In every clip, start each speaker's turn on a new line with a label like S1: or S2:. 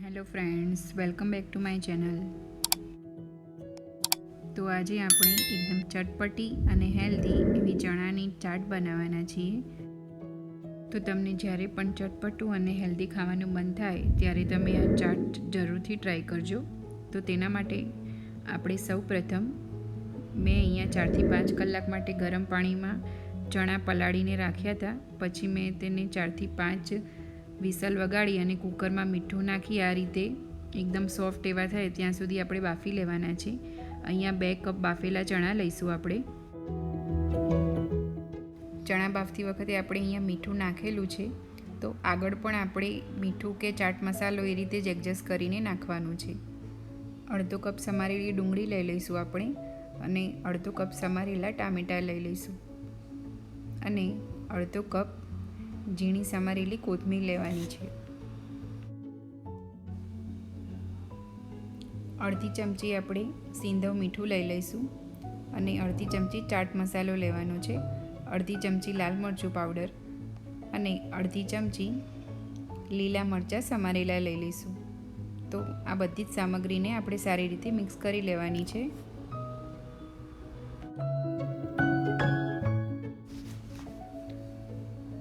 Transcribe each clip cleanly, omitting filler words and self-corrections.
S1: Hello friends, welcome back to my channel. તો આજે આપણે એકદમ ચટપટી અને હેલ્ધી એવી ચણાની ચાટ બનાવવાના છીએ. તો તમને જ્યારે પણ ચટપટું અને હેલ્ધી ખાવાનું મન થાય ત્યારે તમે આ ચાટ જરૂરથી ટ્રાય કરજો. તો તેના માટે આપણે સૌ પ્રથમ મેં અહીંયા 4 થી 5 કલાક માટે ગરમ પાણીમાં ચણા પલાળીને રાખ્યા હતા. પછી મેં તેને 4 થી 5 વિસલ વગાડી અને કુકરમાં મીઠું નાખી આ રીતે એકદમ સોફ્ટ એવા થાય ત્યાં સુધી આપણે બાફી લેવાના છે. અહીંયા 2 કપ બાફેલા ચણા લઈશું આપણે. ચણા બાફતી વખતે આપણે અહીંયા મીઠું નાખેલું છે, તો આગળ પણ આપણે મીઠું કે ચાટ મસાલો એ રીતે જ એડજસ્ટ કરીને નાખવાનું છે. અડધો કપ સમારેલી ડુંગળી લઈ લઈશું આપણે અને અડધો કપ સમારેલા ટામેટાં લઈ લઈશું અને અડધો કપ ઝીણી સમારેલી કોથમીર લેવાની છે. અડધી ચમચી આપણે સિંધવ મીઠું લઈ લઈશું અને અડધી ચમચી ચાટ મસાલો લેવાનો છે. અડધી ચમચી લાલ મરચું પાવડર અને અડધી ચમચી લીલા મરચાં સમારેલા લઈ લઈશું. તો આ બધી જ સામગ્રીને આપણે સારી રીતે મિક્સ કરી લેવાની છે.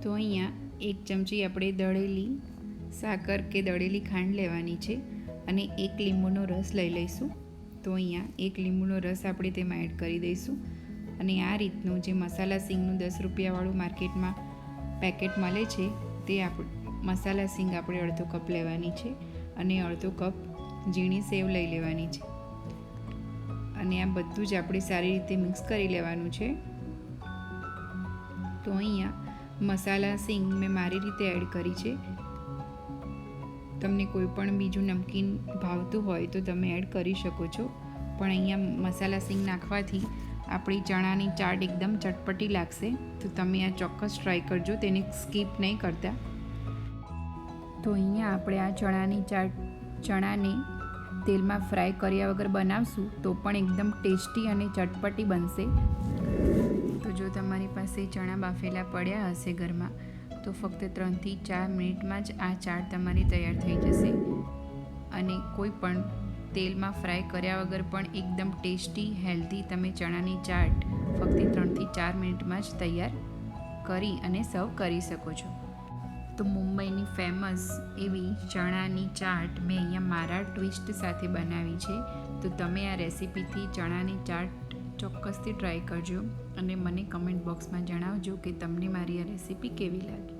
S1: તો અહીંયા 1 ચમચી આપણે દળેલી સાકર કે દળેલી ખાંડ લેવાની છે અને 1 લીંબુનો રસ લઈ લઈશું. તો અહીંયા 1 લીંબુનો રસ આપણે તેમાં એડ કરી દઈશું અને આ રીતનું જે મસાલા સિંગનું 10 રૂપિયાવાળું માર્કેટમાં પેકેટ મળે છે તે મસાલા સિંગ આપણે અડધો કપ લેવાની છે અને અડધો કપ ઝીણી સેવ લઈ લેવાની છે અને આ બધું જ આપણે સારી રીતે મિક્સ કરી લેવાનું છે. તો અહીંયા મસાલા સિંગ મેં મારી રીતે એડ કરી છે. તમને કોઈ પણ બીજું નમકીન ભાવતું હોય તો તમે એડ કરી શકો છો, પણ અહીંયા મસાલા સિંગ નાખવાથી આપણી ચણાની ચાટ એકદમ ચટપટી લાગશે. તો તમે આ ચોક્કસ ટ્રાય કરજો, તેને સ્કીપ નહીં કરતા. તો અહીંયા આપણે આ ચણાને તેલમાં ફ્રાય કર્યા વગર બનાવશું તો પણ એકદમ ટેસ્ટી અને ચટપટી બનશે. તો જો તમારી પાસે ચણા બાફેલા પડ્યા હશે ઘરમાં તો ફક્ત 3 થી 4 મિનિટમાં જ આ ચાટ તમારી તૈયાર થઈ જશે અને કોઈ પણ તેલમાં ફ્રાય કર્યા વગર પણ એકદમ ટેસ્ટી હેલ્ધી તમે ચણાની ચાટ ફક્ત 3 થી 4 મિનિટમાં જ તૈયાર કરી અને સર્વ કરી શકો છો. તો મુંબઈની ફેમસ એવી ચણાની ચાટ મેં અહીંયા મારા ટ્વિસ્ટ સાથે બનાવી છે. તો તમે આ રેસીપીથી ચણાની ચાટ ચોક્કસથી ટ્રાય કરજો અને મને કમેન્ટ બોક્સમાં જણાવજો કે તમને મારી આ રેસીપી કેવી લાગી.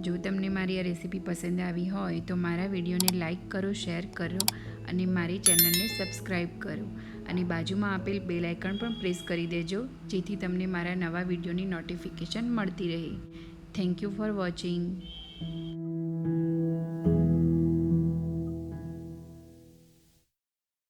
S1: જો તમને મારી આ રેસીપી પસંદ આવી હોય તો મારા વિડીયોને લાઇક કરો, શેર કરો અને મારી ચેનલને સબસ્ક્રાઈબ કરો અને બાજુમાં આપેલ બેલ આઇકન પણ પ્રેસ કરી દેજો જેથી તમને મારા નવા વિડીયોની નોટિફિકેશન મળતી રહે. Thank you for watching.